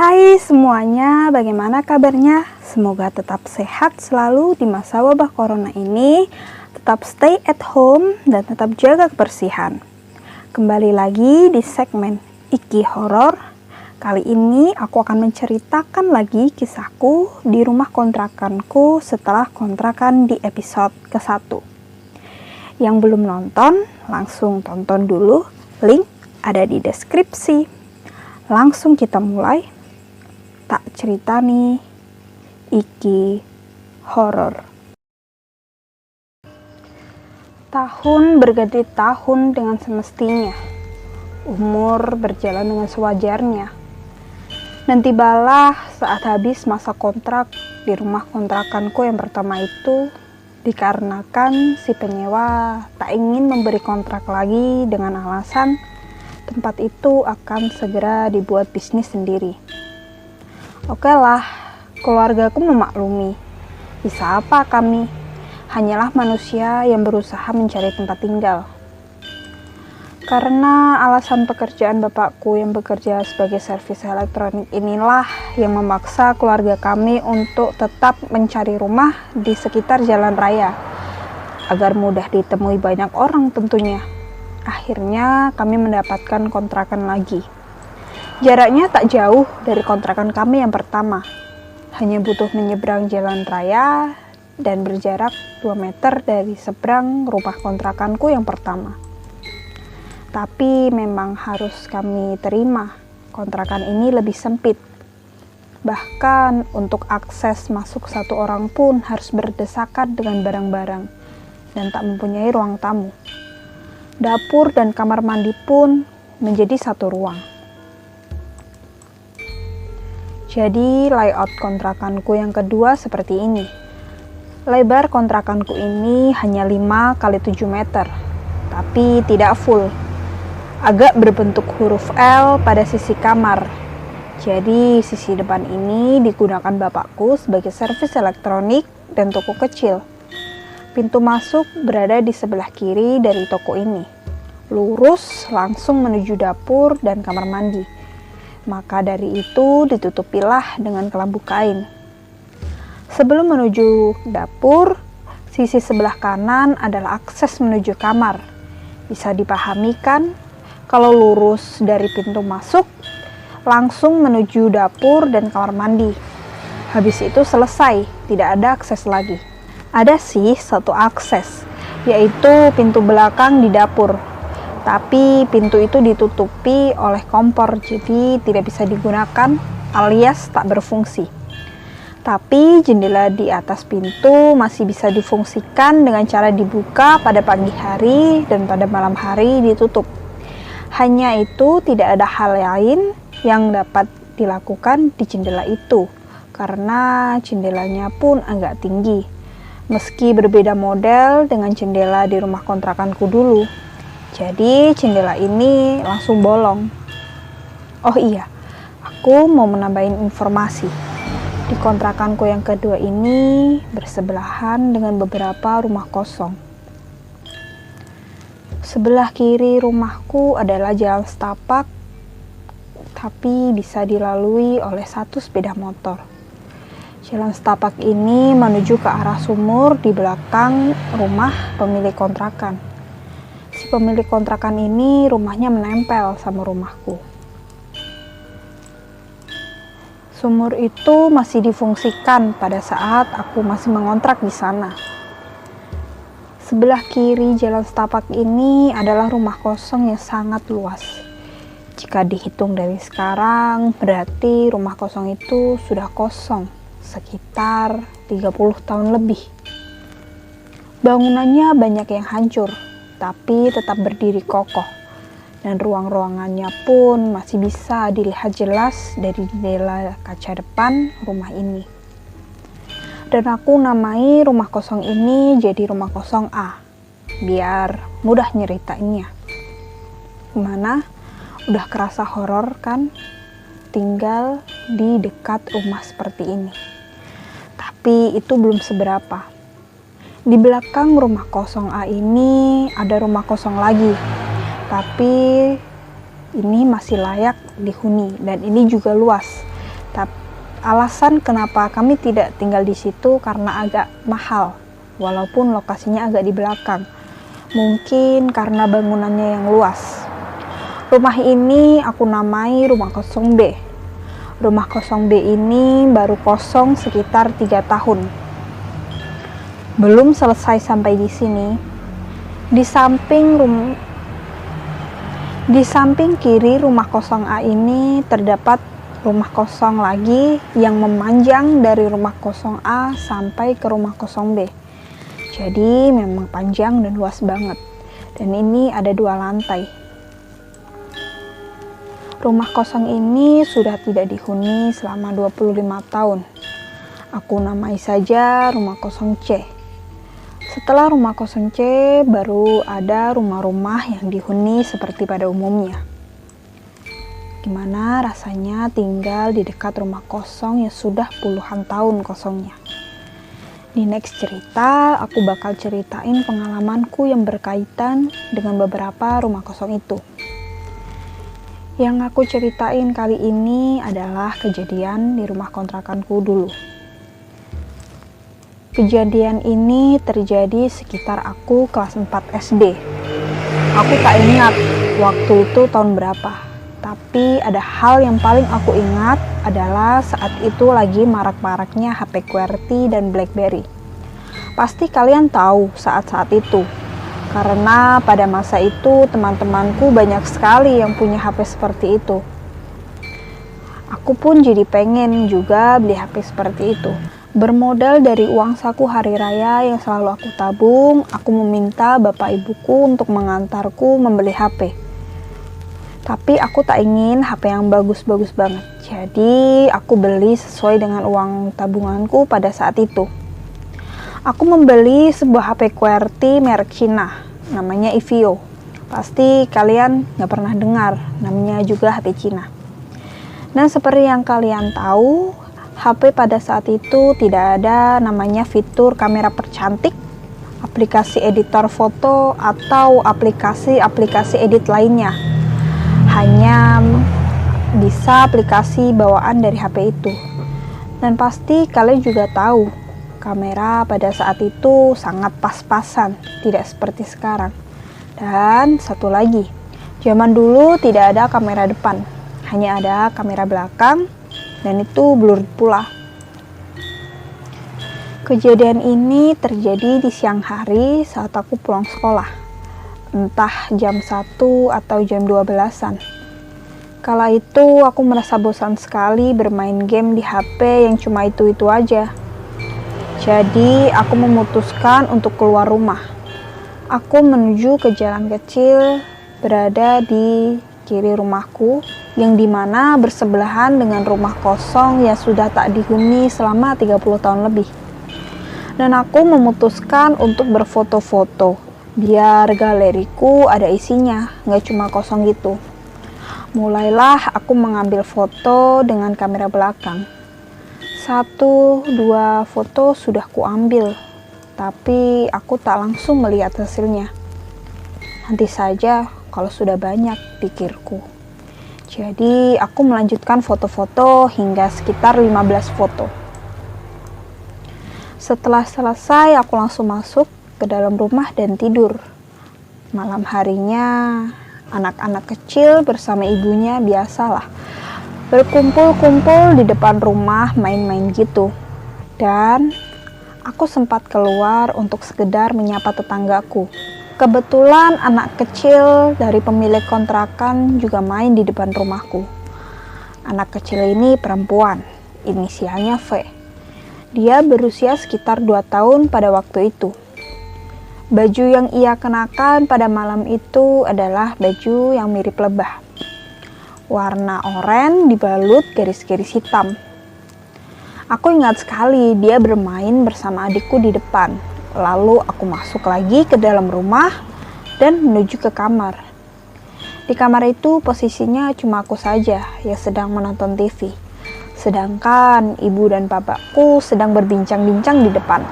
Hai semuanya, bagaimana kabarnya? Semoga tetap sehat selalu di masa wabah corona ini, tetap stay at home dan tetap jaga kebersihan. Kembali lagi di segmen Iki Horor. Kali ini aku akan menceritakan lagi kisahku di rumah kontrakanku setelah kontrakan di episode ke-1. Yang belum nonton, langsung tonton dulu, link ada di deskripsi. Langsung kita mulai. Tak cerita nih, Iki Horor. Tahun berganti tahun dengan semestinya. Umur berjalan dengan sewajarnya. Dan tibalah saat habis masa kontrak di rumah kontrakanku yang pertama itu, dikarenakan si penyewa tak ingin memberi kontrak lagi dengan alasan tempat itu akan segera dibuat bisnis sendiri. Oke lah, keluargaku memaklumi. Bisa apa kami? Hanyalah manusia yang berusaha mencari tempat tinggal. Karena alasan pekerjaan bapakku yang bekerja sebagai servis elektronik inilah yang memaksa keluarga kami untuk tetap mencari rumah di sekitar jalan raya, agar mudah ditemui banyak orang tentunya. Akhirnya kami mendapatkan kontrakan lagi. Jaraknya tak jauh dari kontrakan kami yang pertama. Hanya butuh menyeberang jalan raya dan berjarak 2 meter dari seberang rumah kontrakanku yang pertama. Tapi memang harus kami terima, kontrakan ini lebih sempit. Bahkan untuk akses masuk satu orang pun harus berdesakan dengan barang-barang dan tak mempunyai ruang tamu. Dapur dan kamar mandi pun menjadi satu ruang. Jadi layout kontrakanku yang kedua seperti ini. Lebar kontrakanku ini hanya 5 x 7 meter, tapi tidak full. Agak berbentuk huruf L pada sisi kamar. Jadi sisi depan ini digunakan bapakku sebagai servis elektronik dan toko kecil. Pintu masuk berada di sebelah kiri dari toko ini. Lurus langsung menuju dapur dan kamar mandi. Maka dari itu ditutupilah dengan kelambu kain. Sebelum menuju dapur, sisi sebelah kanan adalah akses menuju kamar. Bisa dipahami kan? Kalau lurus dari pintu masuk, langsung menuju dapur dan kamar mandi. Habis itu selesai, tidak ada akses lagi. Ada sih satu akses, yaitu pintu belakang di dapur. Tapi pintu itu ditutupi oleh kompor, jadi tidak bisa digunakan alias tak berfungsi. Tapi jendela di atas pintu masih bisa difungsikan dengan cara dibuka pada pagi hari dan pada malam hari ditutup. Hanya itu, tidak ada hal lain yang dapat dilakukan di jendela itu, karena jendelanya pun agak tinggi. Meski berbeda model dengan jendela di rumah kontrakanku dulu. Jadi jendela ini langsung bolong. Oh iya, aku mau menambahin informasi. Di kontrakanku yang kedua ini bersebelahan dengan beberapa rumah kosong. Sebelah kiri rumahku adalah jalan setapak, tapi bisa dilalui oleh satu sepeda motor. Jalan setapak ini menuju ke arah sumur di belakang rumah pemilik kontrakan. Si pemilik kontrakan ini rumahnya menempel sama rumahku. Sumur itu masih difungsikan pada saat aku masih mengontrak di sana. Sebelah kiri jalan setapak ini adalah rumah kosong yang sangat luas. Jika dihitung dari sekarang, berarti rumah kosong itu sudah kosong sekitar 30 tahun lebih. Bangunannya banyak yang hancur, tapi tetap berdiri kokoh, dan ruang-ruangannya pun masih bisa dilihat jelas dari jendela kaca depan rumah ini. Dan aku namai rumah kosong ini jadi rumah kosong A, biar mudah nyeritainnya. Gimana? Udah kerasa horor kan? Tinggal di dekat rumah seperti ini. Tapi itu belum seberapa. Di belakang rumah kosong A ini ada rumah kosong lagi, tapi ini masih layak dihuni dan ini juga luas. Alasan kenapa kami tidak tinggal di situ karena agak mahal, walaupun lokasinya agak di belakang. Mungkin karena bangunannya yang luas. Rumah ini aku namai rumah kosong B. Rumah kosong B ini baru kosong sekitar 3 tahun. Belum selesai sampai di sini. Di samping kiri rumah kosong A ini terdapat rumah kosong lagi yang memanjang dari rumah kosong A sampai ke rumah kosong B. Jadi memang panjang dan luas banget. Dan ini ada 2 lantai. Rumah kosong ini sudah tidak dihuni selama 25 tahun. Aku namai saja rumah kosong C. Setelah rumah kosong C, baru ada rumah-rumah yang dihuni seperti pada umumnya. Gimana rasanya tinggal di dekat rumah kosong yang sudah puluhan tahun kosongnya. Di next cerita, aku bakal ceritain pengalamanku yang berkaitan dengan beberapa rumah kosong itu. Yang aku ceritain kali ini adalah kejadian di rumah kontrakanku dulu. Kejadian ini terjadi sekitar aku kelas 4 SD. Aku tak ingat waktu itu tahun berapa. Tapi ada hal yang paling aku ingat adalah saat itu lagi marak-maraknya HP QWERTY dan BlackBerry. Pasti kalian tahu saat-saat itu. Karena pada masa itu teman-temanku banyak sekali yang punya HP seperti itu. Aku pun jadi pengen juga beli HP seperti itu. Bermodal dari uang saku hari raya yang selalu aku tabung, aku meminta bapak ibuku untuk mengantarku membeli HP. Tapi aku tak ingin HP yang bagus-bagus banget. Jadi aku beli sesuai dengan uang tabunganku pada saat itu. Aku membeli sebuah HP QWERTY merek Cina, namanya Evio. Pasti kalian gak pernah dengar, namanya juga HP Cina. Dan seperti yang kalian tahu, HP pada saat itu tidak ada namanya fitur kamera percantik, aplikasi editor foto, atau aplikasi-aplikasi edit lainnya. Hanya bisa aplikasi bawaan dari HP itu. Dan pasti kalian juga tahu, kamera pada saat itu sangat pas-pasan, tidak seperti sekarang. Dan satu lagi, zaman dulu tidak ada kamera depan, hanya ada kamera belakang, dan itu blur pula. Kejadian ini terjadi di siang hari saat aku pulang sekolah. Entah jam 1 atau jam 12-an. Kala itu aku merasa bosan sekali bermain game di HP yang cuma itu-itu aja. Jadi aku memutuskan untuk keluar rumah. Aku menuju ke jalan kecil berada di kiri rumahku, yang dimana bersebelahan dengan rumah kosong yang sudah tak dihuni selama 30 tahun lebih. Dan aku memutuskan untuk berfoto-foto, biar galeriku ada isinya, gak cuma kosong gitu. Mulailah aku mengambil foto dengan kamera belakang. 1-2 foto sudah kuambil, tapi aku tak langsung melihat hasilnya. Nanti saja kalau sudah banyak, pikirku. Jadi aku melanjutkan foto-foto hingga sekitar 15 foto. Setelah selesai, aku langsung masuk ke dalam rumah dan tidur. Malam harinya, anak-anak kecil bersama ibunya biasalah berkumpul-kumpul di depan rumah main-main gitu. Dan aku sempat keluar untuk sekedar menyapa tetanggaku. Kebetulan anak kecil dari pemilik kontrakan juga main di depan rumahku. Anak kecil ini perempuan, inisialnya V. Dia berusia sekitar 2 tahun pada waktu itu. Baju yang ia kenakan pada malam itu adalah baju yang mirip lebah. Warna oranye dibalut garis-garis hitam. Aku ingat sekali dia bermain bersama adikku di depan. Lalu aku masuk lagi ke dalam rumah dan menuju ke kamar. Di kamar itu posisinya cuma aku saja yang sedang menonton TV. Sedangkan ibu dan bapakku sedang berbincang-bincang di depan.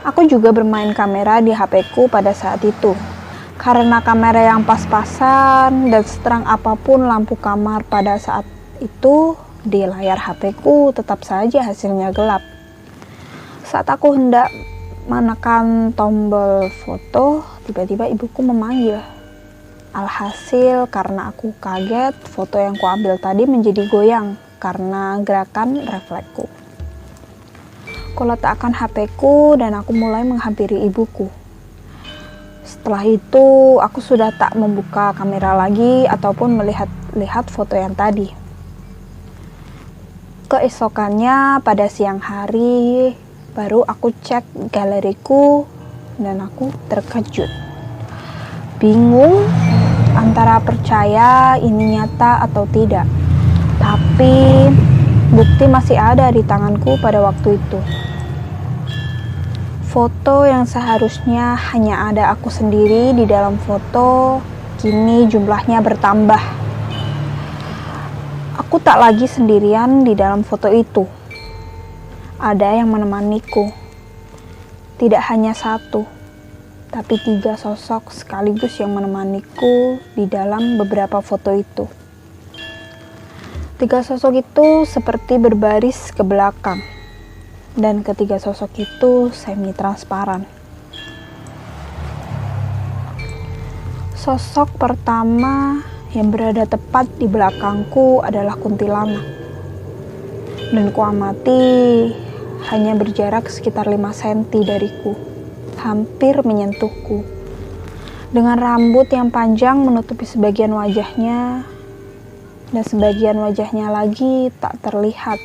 Aku juga bermain kamera di HP-ku pada saat itu. Karena kamera yang pas-pasan dan seterang apapun lampu kamar pada saat itu, Di layar HP-ku tetap saja hasilnya gelap. Saat aku hendak menekan tombol foto, tiba-tiba ibuku memanggil. Alhasil karena aku kaget, foto yang kuambil tadi menjadi goyang karena gerakan refleksku. Kuletakkan HP-ku dan aku mulai menghampiri ibuku. Setelah itu, aku sudah tak membuka kamera lagi ataupun melihat foto yang tadi. Keesokannya pada siang hari, baru aku cek galeriku dan aku terkejut. Bingung antara percaya ini nyata atau tidak. Tapi bukti masih ada di tanganku pada waktu itu. Foto yang seharusnya hanya ada aku sendiri di dalam foto, kini jumlahnya bertambah. Aku tak lagi sendirian di dalam foto itu. Ada yang menemaniku. Tidak hanya satu, tapi 3 sosok sekaligus yang menemaniku di dalam beberapa foto itu. 3 sosok itu seperti berbaris ke belakang. Dan ketiga sosok itu semi-transparan. Sosok pertama yang berada tepat di belakangku adalah kuntilanak. Dan kuamati hanya berjarak sekitar 5 cm dariku, hampir menyentuhku. Dengan rambut yang panjang menutupi sebagian wajahnya, dan sebagian wajahnya lagi tak terlihat.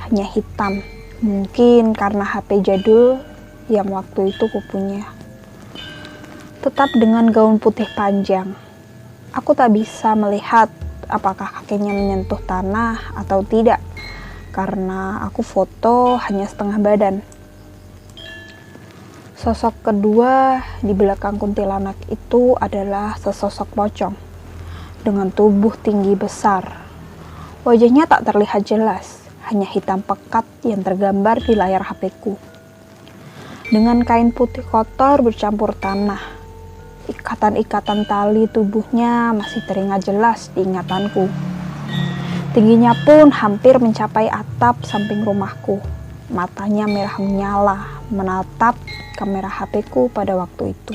Hanya hitam, mungkin karena HP jadul yang waktu itu kupunya. Tetap dengan gaun putih panjang. Aku tak bisa melihat apakah kakinya menyentuh tanah atau tidak, karena aku foto hanya setengah badan. Sosok kedua di belakang kuntilanak itu adalah sesosok pocong dengan tubuh tinggi besar. Wajahnya tak terlihat jelas, hanya hitam pekat yang tergambar di layar HP-ku. Dengan kain putih kotor bercampur tanah, ikatan-ikatan tali tubuhnya masih teringat jelas di ingatanku. Tingginya pun hampir mencapai atap samping rumahku. Matanya merah menyala, menatap kamera HP-ku pada waktu itu.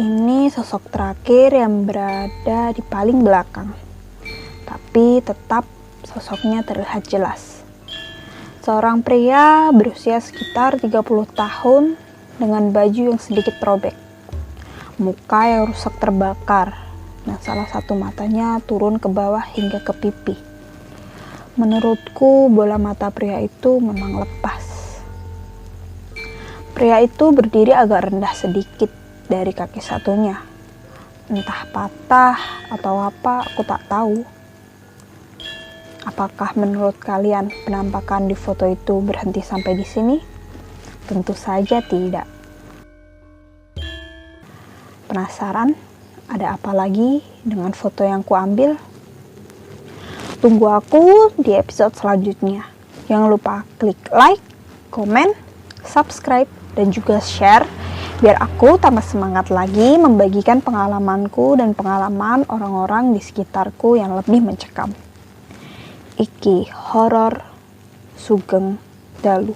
Ini sosok terakhir yang berada di paling belakang, tapi tetap sosoknya terlihat jelas. Seorang pria berusia sekitar 30 tahun dengan baju yang sedikit robek, muka yang rusak terbakar, dan salah satu matanya turun ke bawah hingga ke pipi. Menurutku bola mata pria itu memang lepas. Pria itu berdiri agak rendah sedikit dari kaki satunya. Entah patah atau apa, aku tak tahu. Apakah menurut kalian penampakan di foto itu berhenti sampai di sini? Tentu saja tidak. Penasaran ada apa lagi dengan foto yang kuambil? Tunggu aku di episode selanjutnya. Jangan lupa klik like, komen, subscribe, dan juga share biar aku tambah semangat lagi membagikan pengalamanku dan pengalaman orang-orang di sekitarku yang lebih mencekam. Iki Horor Sugeng Dalu.